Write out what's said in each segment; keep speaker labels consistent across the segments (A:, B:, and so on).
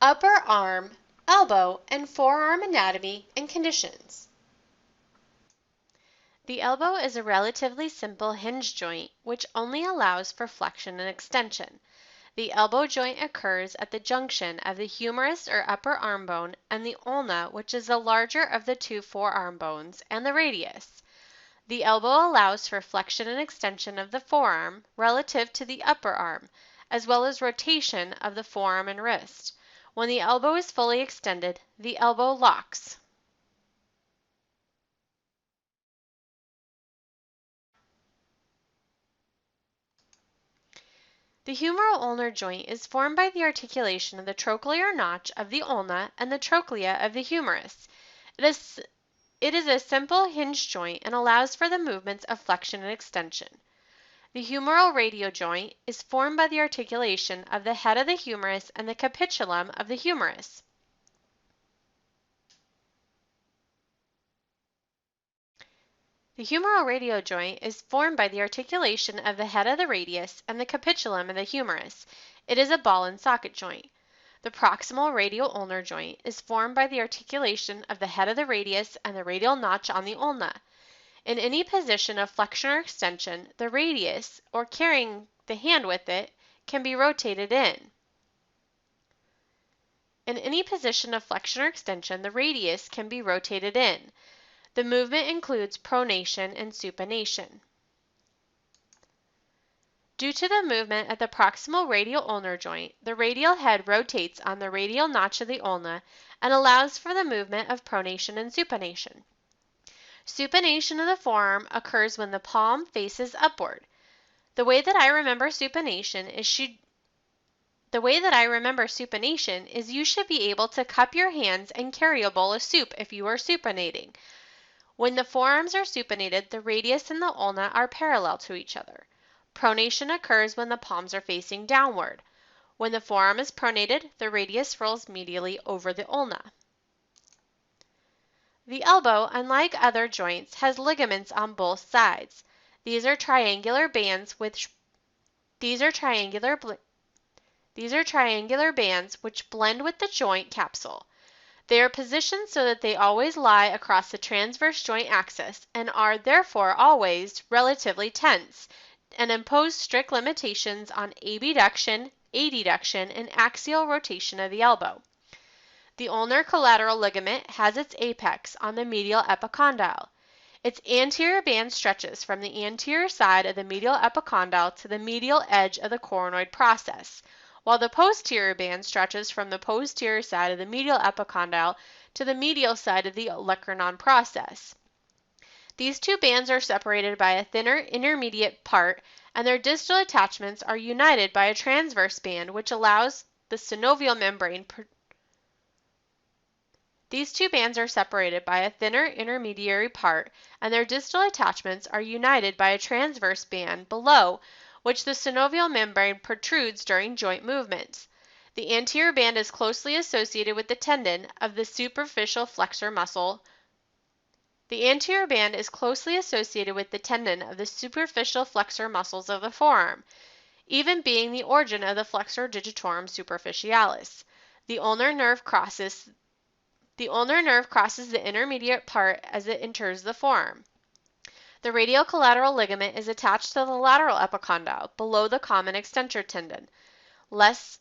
A: Upper arm, elbow, and forearm anatomy and conditions. The elbow is a relatively simple hinge joint which only allows for flexion and extension. The elbow joint occurs at the junction of the humerus or upper arm bone and the ulna, which is the larger of the two forearm bones, and the radius. The elbow allows for flexion and extension of the forearm relative to the upper arm, as well as rotation of the forearm and wrist. When the elbow is fully extended, the elbow locks. The humeral ulnar joint is formed by the articulation of the trochlear notch of the ulna and the trochlea of the humerus. It is a simple hinge joint and allows for the movements of flexion and extension. The humeral radial joint is formed by the articulation of the head of the humerus and the capitulum of the humerus. The humeral radial joint is formed by the articulation of the head of the radius and the capitulum of the humerus. It is a ball and socket joint. The proximal radial ulnar joint is formed by the articulation of the head of the radius and the radial notch on the ulna. In any position of flexion or extension, the radius, or carrying the hand with it, can be rotated in. In any position of flexion or extension, the radius can be rotated in. The movement includes pronation and supination. Due to the movement at the proximal radial ulnar joint, the radial head rotates on the radial notch of the ulna and allows for the movement of pronation and supination. Supination of the forearm occurs when the palm faces upward. The way that I remember supination is you should be able to cup your hands and carry a bowl of soup if you are supinating. When the forearms are supinated, the radius and the ulna are parallel to each other. Pronation occurs when the palms are facing downward. When the forearm is pronated, the radius rolls medially over the ulna. The elbow, unlike other joints, has ligaments on both sides. These are triangular bands which blend with the joint capsule. They are positioned so that they always lie across the transverse joint axis and are therefore always relatively tense and impose strict limitations on abduction, adduction, and axial rotation of the elbow. The ulnar collateral ligament has its apex on the medial epicondyle. Its anterior band stretches from the anterior side of the medial epicondyle to the medial edge of the coronoid process, while the posterior band stretches from the posterior side of the medial epicondyle to the medial side of the olecranon process. These two bands are separated by a thinner intermediate part, and their distal attachments are united by a transverse band which allows the synovial membrane. These two bands are separated by a thinner intermediary part, and their distal attachments are united by a transverse band below which the synovial membrane protrudes during joint movements. The anterior band is closely associated with the tendon of the superficial flexor muscle. The anterior band is closely associated with the tendon of the superficial flexor muscles of the forearm, even being the origin of the flexor digitorum superficialis. The ulnar nerve crosses the intermediate part as it enters the forearm. The radial collateral ligament is attached to the lateral epicondyle below the common extensor tendon. The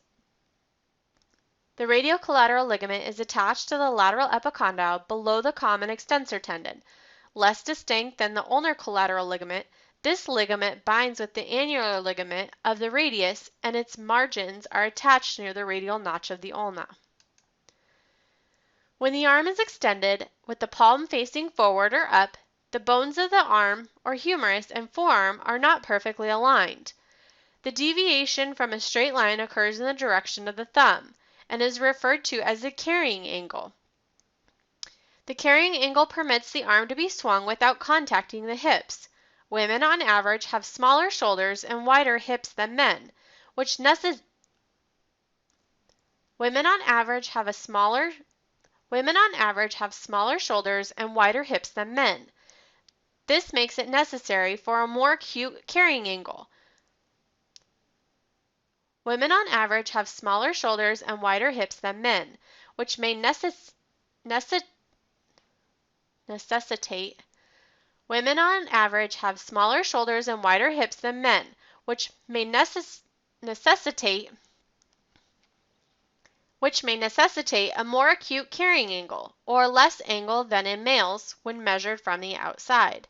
A: radial collateral ligament is attached to the lateral epicondyle below the common extensor tendon. Less distinct than the ulnar collateral ligament, this ligament binds with the annular ligament of the radius, and its margins are attached near the radial notch of the ulna. When the arm is extended, with the palm facing forward or up, the bones of the arm or humerus and forearm are not perfectly aligned. The deviation from a straight line occurs in the direction of the thumb and is referred to as the carrying angle. The carrying angle permits the arm to be swung without contacting the hips. Women on average have smaller shoulders and wider hips than men, Women on average have smaller shoulders and wider hips than men. This makes it necessary for a more acute carrying angle. Women on average have smaller shoulders and wider hips than men, which may necessitate Women on average have smaller shoulders and wider hips than men, which may necessitate a more acute carrying angle, or less angle than in males when measured from the outside.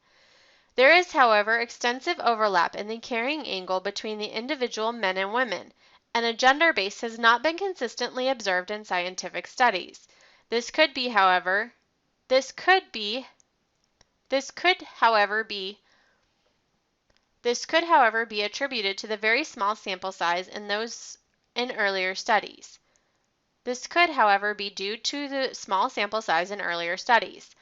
A: There is, however, extensive overlap in the carrying angle between the individual men and women, and a gender base has not been consistently observed in scientific studies. This could, however, be attributed to the very small sample size in earlier studies. This could, however, be due to the small sample size in earlier studies.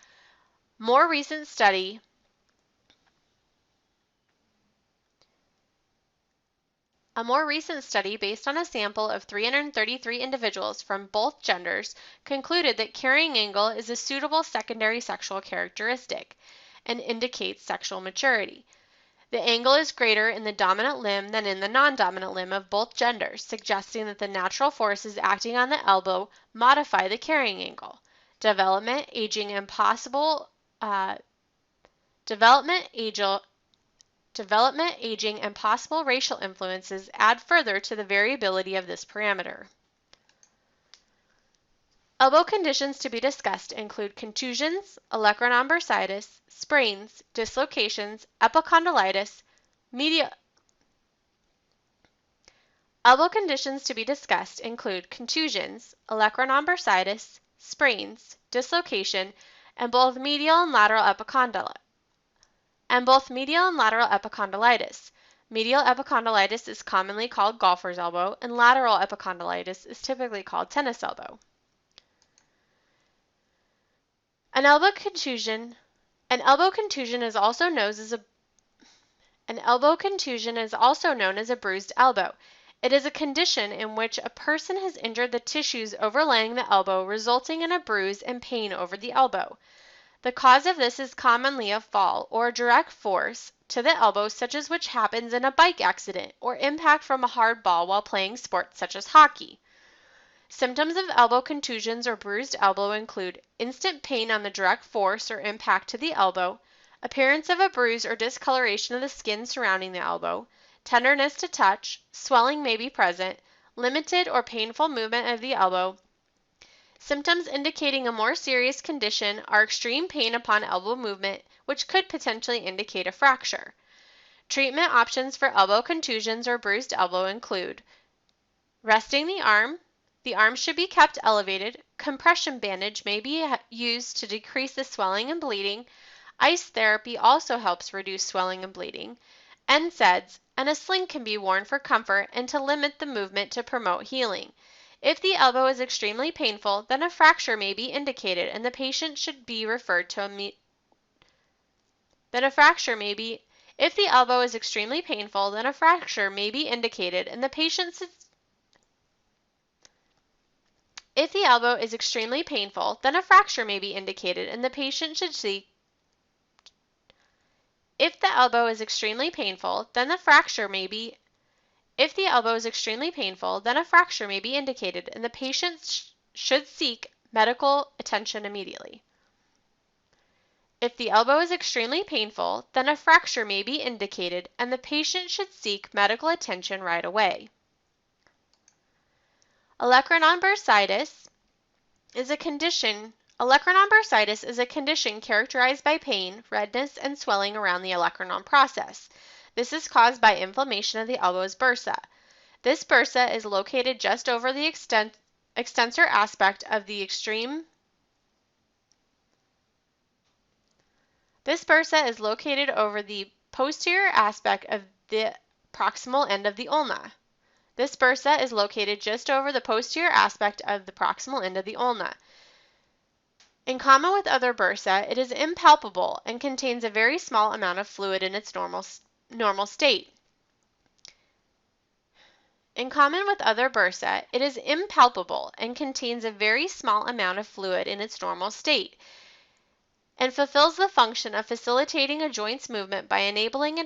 A: A more recent study based on a sample of 333 individuals from both genders concluded that carrying angle is a suitable secondary sexual characteristic and indicates sexual maturity. The angle is greater in the dominant limb than in the non-dominant limb of both genders, suggesting that the natural forces acting on the elbow modify the carrying angle. Development, aging, and possible racial influences add further to the variability of this parameter. Elbow conditions to be discussed include contusions, olecranon bursitis, sprains, dislocations, epicondylitis, Elbow conditions to be discussed include contusions, olecranon bursitis, sprains, dislocation, and both medial and lateral epicondylitis. Medial epicondylitis is commonly called golfer's elbow, and lateral epicondylitis is typically called tennis elbow. An elbow contusion is also known as a bruised elbow. It is a condition in which a person has injured the tissues overlaying the elbow, resulting in a bruise and pain over the elbow. The cause of this is commonly a fall or a direct force to the elbow, such as which happens in a bike accident or impact from a hard ball while playing sports such as hockey. Symptoms of elbow contusions or bruised elbow include instant pain on the direct force or impact to the elbow, appearance of a bruise or discoloration of the skin surrounding the elbow, tenderness to touch, swelling may be present, limited or painful movement of the elbow. Symptoms indicating a more serious condition are extreme pain upon elbow movement, which could potentially indicate a fracture. Treatment options for elbow contusions or bruised elbow include resting the arm. The arm should be kept elevated. Compression bandage may be used to decrease the swelling and bleeding. Ice therapy also helps reduce swelling and bleeding. NSAIDs and a sling can be worn for comfort and to limit the movement to promote healing. If the elbow is extremely painful, then a fracture may be indicated and the patient should be referred to If the elbow is extremely painful, then a fracture may be indicated and the patient should seek medical attention immediately. If the elbow is extremely painful, then a fracture may be indicated and the patient should seek medical attention right away. Olecranon bursitis is a condition characterized by pain, redness, and swelling around the olecranon process. This is caused by inflammation of the elbow's bursa. This bursa is located just over the extensor aspect of the extreme This bursa is located over the posterior aspect of the proximal end of the ulna. This bursa is located just over the posterior aspect of the proximal end of the ulna. In common with other bursa, it is impalpable and contains a very small amount of fluid in its normal state. In common with other bursa, it is impalpable and contains a very small amount of fluid in its normal state, and fulfills the function of facilitating a joint's movement by enabling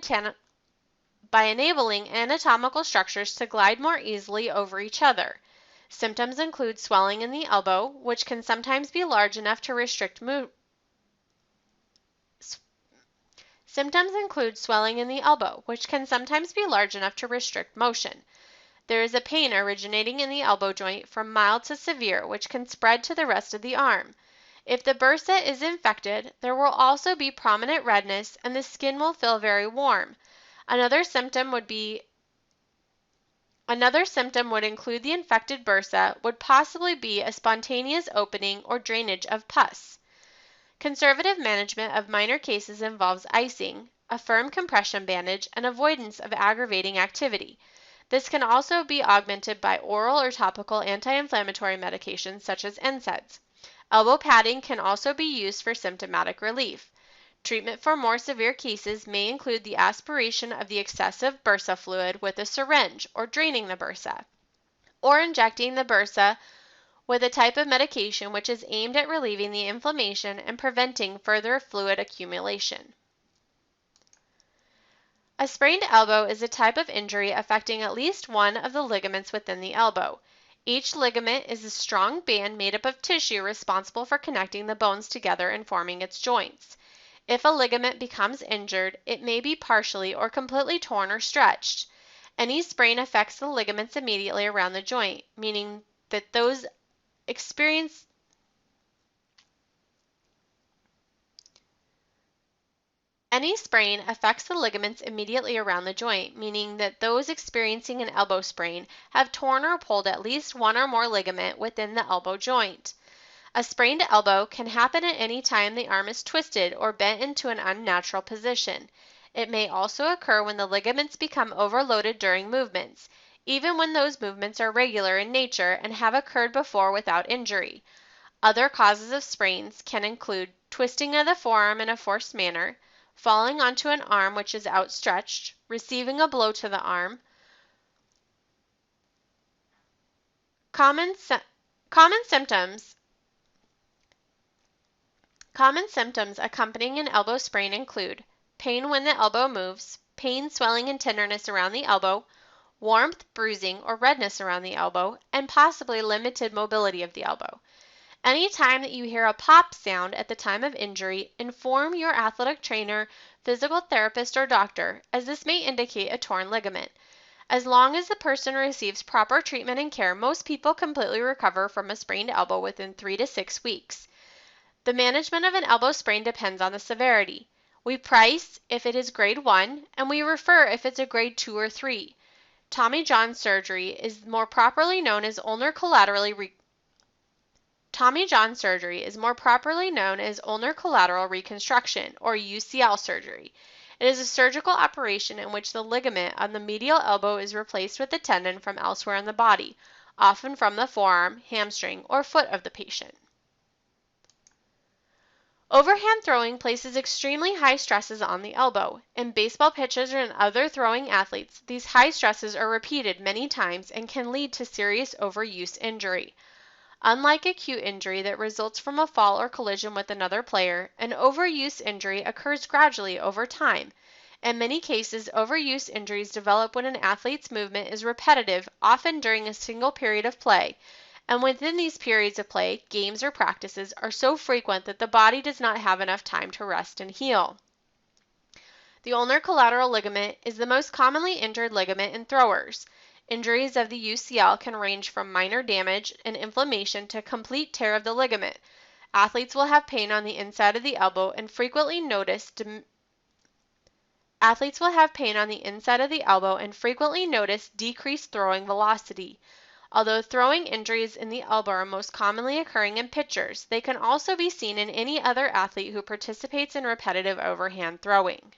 A: by enabling anatomical structures to glide more easily over each other. Symptoms include swelling in the elbow, which can sometimes be large enough to restrict movement. Symptoms include swelling in the elbow, which can sometimes be large enough to restrict motion. There is a pain originating in the elbow joint from mild to severe, which can spread to the rest of the arm. If the bursa is infected, there will also be prominent redness and the skin will feel very warm. Another symptom would include the infected bursa would possibly be a spontaneous opening or drainage of pus. Conservative management of minor cases involves icing, a firm compression bandage, and avoidance of aggravating activity. This can also be augmented by oral or topical anti-inflammatory medications such as NSAIDs. Elbow padding can also be used for symptomatic relief. Treatment for more severe cases may include the aspiration of the excessive bursa fluid with a syringe or draining the bursa, or injecting the bursa with a type of medication which is aimed at relieving the inflammation and preventing further fluid accumulation. A sprained elbow is a type of injury affecting at least one of the ligaments within the elbow. Each ligament is a strong band made up of tissue responsible for connecting the bones together and forming its joints. If a ligament becomes injured, it may be partially or completely torn or stretched. Any sprain affects the ligaments immediately around the joint, meaning that those experiencing Any sprain affects the ligaments immediately around the joint, meaning that those experiencing an elbow sprain have torn or pulled at least one or more ligament within the elbow joint. A sprained elbow can happen at any time the arm is twisted or bent into an unnatural position. It may also occur when the ligaments become overloaded during movements, even when those movements are regular in nature and have occurred before without injury. Other causes of sprains can include twisting of the forearm in a forced manner, falling onto an arm which is outstretched, receiving a blow to the arm. Common symptoms accompanying an elbow sprain include pain when the elbow moves, pain, swelling, and tenderness around the elbow, warmth, bruising, or redness around the elbow, and possibly limited mobility of the elbow. Any time that you hear a pop sound at the time of injury, inform your athletic trainer, physical therapist, or doctor, as this may indicate a torn ligament. As long as the person receives proper treatment and care, most people completely recover from a sprained elbow within 3 to 6 weeks. The management of an elbow sprain depends on the severity. We price if it is grade 1, and we refer if it's a grade 2 or 3. Tommy John surgery is more properly known as ulnar collateral reconstruction, or UCL surgery. It is a surgical operation in which the ligament on the medial elbow is replaced with a tendon from elsewhere in the body, often from the forearm, hamstring, or foot of the patient. Overhand throwing places extremely high stresses on the elbow. In baseball pitchers and other throwing athletes, these high stresses are repeated many times and can lead to serious overuse injury. Unlike acute injury that results from a fall or collision with another player, an overuse injury occurs gradually over time. In many cases, overuse injuries develop when an athlete's movement is repetitive, often during a single period of play, and within these periods of play, games or practices are so frequent that the body does not have enough time to rest and heal. The ulnar collateral ligament is the most commonly injured ligament in throwers. Injuries of the UCL can range from minor damage and inflammation to complete tear of the ligament. Athletes will have pain on the inside of the elbow and frequently notice decreased throwing velocity. Although throwing injuries in the elbow are most commonly occurring in pitchers, they can also be seen in any other athlete who participates in repetitive overhand throwing.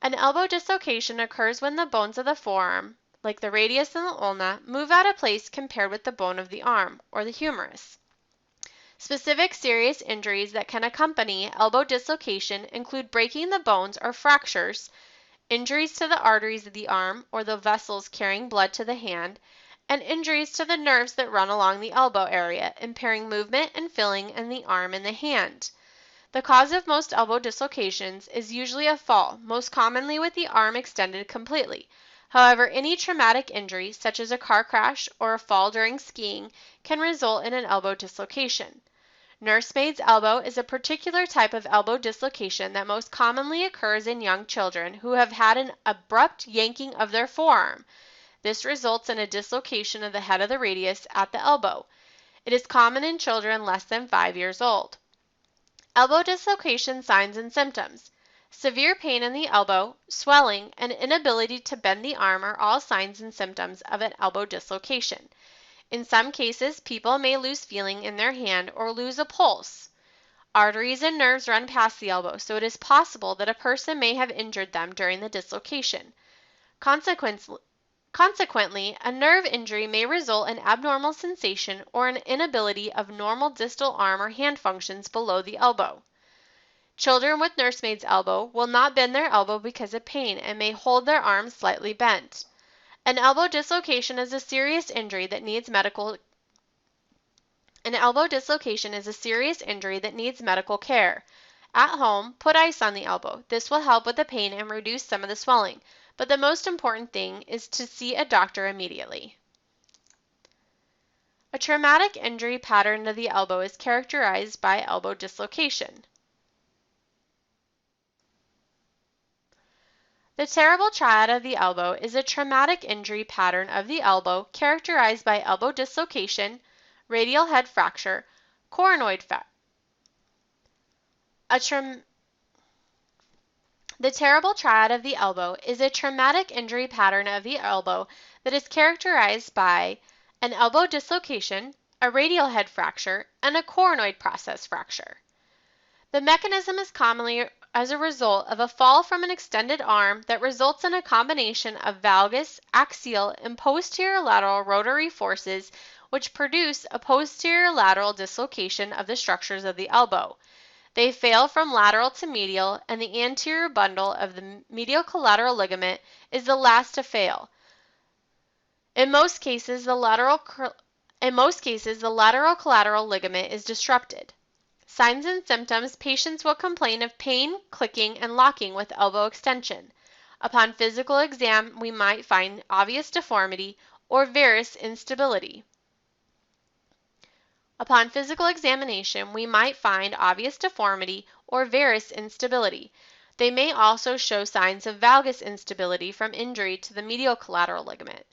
A: An elbow dislocation occurs when the bones of the forearm, like the radius and the ulna, move out of place compared with the bone of the arm, or the humerus. Specific serious injuries that can accompany elbow dislocation include breaking the bones or fractures, injuries to the arteries of the arm or the vessels carrying blood to the hand, and injuries to the nerves that run along the elbow area, impairing movement and feeling in the arm and the hand. The cause of most elbow dislocations is usually a fall, most commonly with the arm extended completely. However, any traumatic injury, such as a car crash or a fall during skiing, can result in an elbow dislocation. Nursemaid's elbow is a particular type of elbow dislocation that most commonly occurs in young children who have had an abrupt yanking of their forearm. This results in a dislocation of the head of the radius at the elbow. It is common in children less than 5 years old. Elbow dislocation signs and symptoms. Severe pain in the elbow, swelling, and inability to bend the arm are all signs and symptoms of an elbow dislocation. In some cases, people may lose feeling in their hand or lose a pulse. Arteries and nerves run past the elbow, so it is possible that a person may have injured them during the dislocation. Consequently, a nerve injury may result in abnormal sensation or an inability of normal distal arm or hand functions below the elbow. Children with nursemaid's elbow will not bend their elbow because of pain and may hold their arm slightly bent. An elbow dislocation is a serious injury that needs medical care. At home, put ice on the elbow. This will help with the pain and reduce some of the swelling, but the most important thing is to see a doctor immediately. A traumatic injury pattern of the elbow is characterized by elbow dislocation. The terrible triad of the elbow is a traumatic injury pattern of the elbow characterized by elbow dislocation, radial head fracture, coronoid fracture. The terrible triad of the elbow is a traumatic injury pattern of the elbow that is characterized by an elbow dislocation, a radial head fracture, and a coronoid process fracture. The mechanism is commonly as a result of a fall from an extended arm that results in a combination of valgus, axial, and posterior lateral rotary forces which produce a posterior lateral dislocation of the structures of the elbow. They fail from lateral to medial, and the anterior bundle of the medial collateral ligament is the last to fail. In most cases, the lateral collateral ligament is disrupted. Signs and symptoms: patients will complain of pain, clicking, and locking with elbow extension. Upon physical exam, we might find obvious deformity or varus instability. Upon physical examination, we might find obvious deformity or varus instability. They may also show signs of valgus instability from injury to the medial collateral ligament.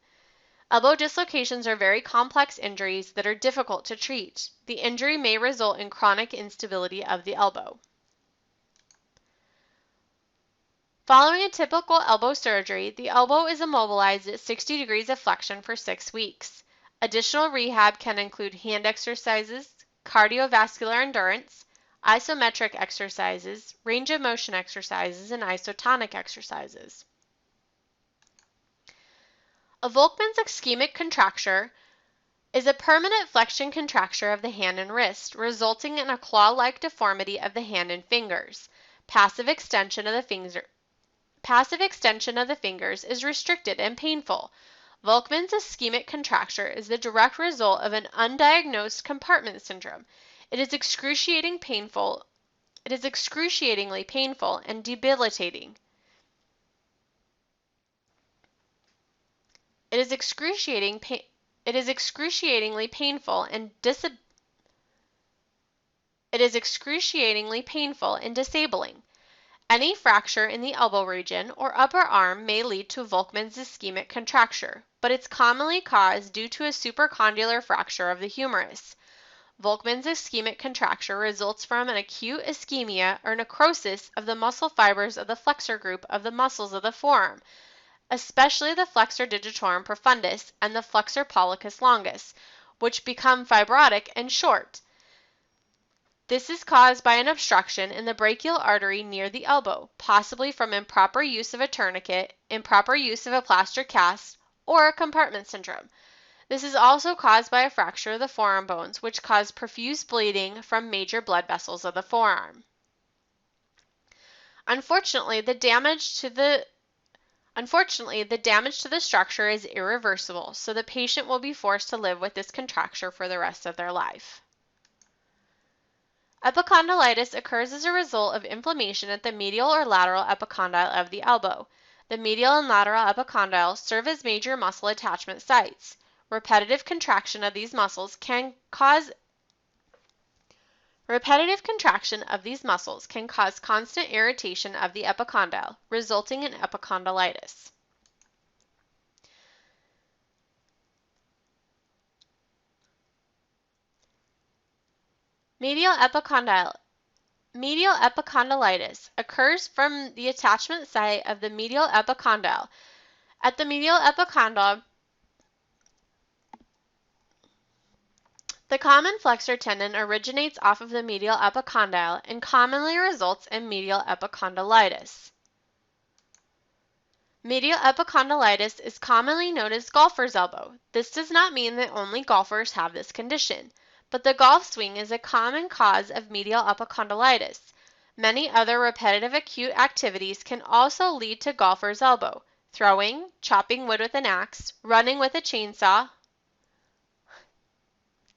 A: Elbow dislocations are very complex injuries that are difficult to treat. The injury may result in chronic instability of the elbow. Following a typical elbow surgery, the elbow is immobilized at 60 degrees of flexion for 6 weeks. Additional rehab can include hand exercises, cardiovascular endurance, isometric exercises, range of motion exercises, and isotonic exercises. A Volkmann's ischemic contracture is a permanent flexion contracture of the hand and wrist, resulting in a claw-like deformity of the hand and fingers. Passive extension of the fingers is restricted and painful. Volkmann's ischemic contracture is the direct result of an undiagnosed compartment syndrome. It is excruciatingly painful and debilitating. It is excruciatingly painful and disabling. Any fracture in the elbow region or upper arm may lead to Volkmann's ischemic contracture, but it's commonly caused due to a supracondylar fracture of the humerus. Volkmann's ischemic contracture results from an acute ischemia or necrosis of the muscle fibers of the flexor group of the muscles of the forearm, especially the flexor digitorum profundus and the flexor pollicis longus, which become fibrotic and short. This is caused by an obstruction in the brachial artery near the elbow, possibly from improper use of a tourniquet, improper use of a plaster cast, or compartment syndrome. This is also caused by a fracture of the forearm bones, which cause profuse bleeding from major blood vessels of the forearm. Unfortunately, the damage to the structure is irreversible, so the patient will be forced to live with this contracture for the rest of their life. Epicondylitis occurs as a result of inflammation at the medial or lateral epicondyle of the elbow. The medial and lateral epicondyles serve as major muscle attachment sites. Repetitive contraction of these muscles can cause constant irritation of the epicondyle, resulting in epicondylitis. Medial epicondylitis occurs from the attachment site of the medial epicondyle. At the medial epicondyle, the common flexor tendon originates off of the medial epicondyle and commonly results in medial epicondylitis. Medial epicondylitis is commonly known as golfer's elbow. This does not mean that only golfers have this condition, but the golf swing is a common cause of medial epicondylitis. Many other repetitive acute activities can also lead to golfer's elbow. Throwing, chopping wood with an axe, running with a chainsaw.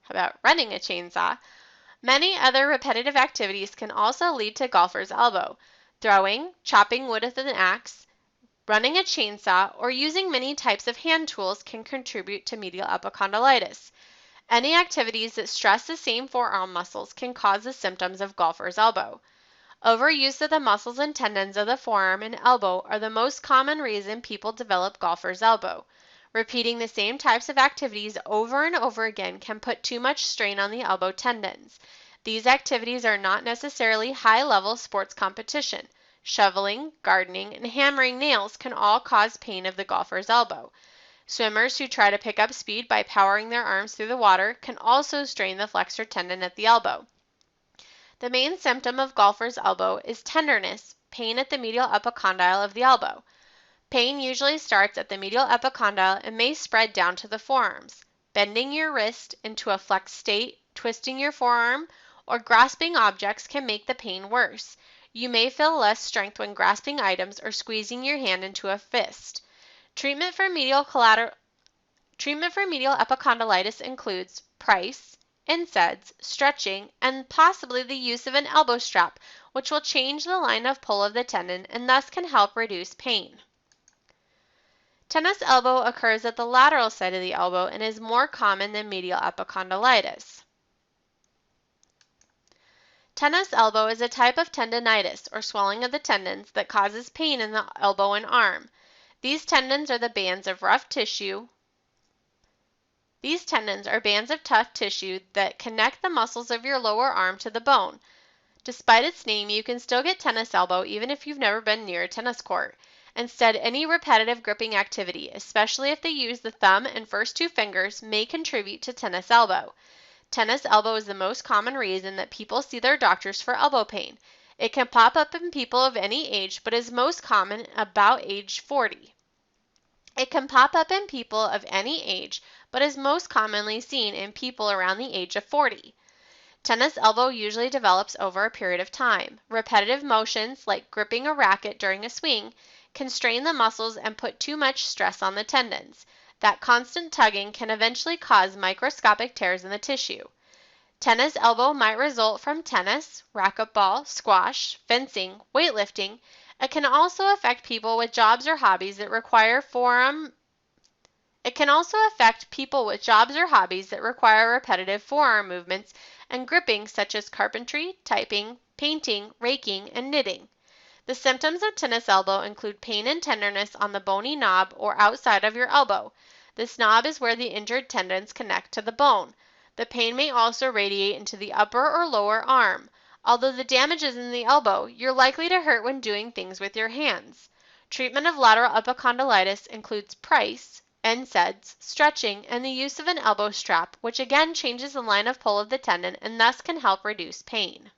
A: How about running a chainsaw? Many other repetitive activities can also lead to golfer's elbow. Throwing, chopping wood with an axe, running a chainsaw, or using many types of hand tools can contribute to medial epicondylitis. Any activities that stress the same forearm muscles can cause the symptoms of golfer's elbow. Overuse of the muscles and tendons of the forearm and elbow are the most common reason people develop golfer's elbow. Repeating the same types of activities over and over again can put too much strain on the elbow tendons. These activities are not necessarily high-level sports competition. Shoveling, gardening, and hammering nails can all cause pain of the golfer's elbow. Swimmers who try to pick up speed by powering their arms through the water can also strain the flexor tendon at the elbow. The main symptom of golfer's elbow is tenderness, pain at the medial epicondyle of the elbow. Pain usually starts at the medial epicondyle and may spread down to the forearms. Bending your wrist into a flexed state, twisting your forearm, or grasping objects can make the pain worse. You may feel less strength when grasping items or squeezing your hand into a fist. Treatment for medial epicondylitis includes price, NSAIDs, stretching, and possibly the use of an elbow strap, which will change the line of pull of the tendon and thus can help reduce pain. Tennis elbow occurs at the lateral side of the elbow and is more common than medial epicondylitis. Tennis elbow is a type of tendinitis or swelling of the tendons that causes pain in the elbow and arm. These tendons are bands of tough tissue that connect the muscles of your lower arm to the bone. Despite its name, you can still get tennis elbow even if you've never been near a tennis court. Instead, any repetitive gripping activity, especially if they use the thumb and first two fingers, may contribute to tennis elbow. Tennis elbow is the most common reason that people see their doctors for elbow pain. It can pop up in people of any age, but is most common about age 40. It can pop up in people of any age, but is most commonly seen in people around the age of 40. Tennis elbow usually develops over a period of time. Repetitive motions, like gripping a racket during a swing, can strain the muscles and put too much stress on the tendons. That constant tugging can eventually cause microscopic tears in the tissue. Tennis elbow might result from tennis, racquetball, squash, fencing, weightlifting. It can also affect people with jobs or hobbies that require repetitive forearm movements and gripping, such as carpentry, typing, painting, raking, and knitting. The symptoms of tennis elbow include pain and tenderness on the bony knob or outside of your elbow. This knob is where the injured tendons connect to the bone. The pain may also radiate into the upper or lower arm. Although the damage is in the elbow, you're likely to hurt when doing things with your hands. Treatment of lateral epicondylitis includes price, NSAIDs, stretching, and the use of an elbow strap, which again changes the line of pull of the tendon and thus can help reduce pain.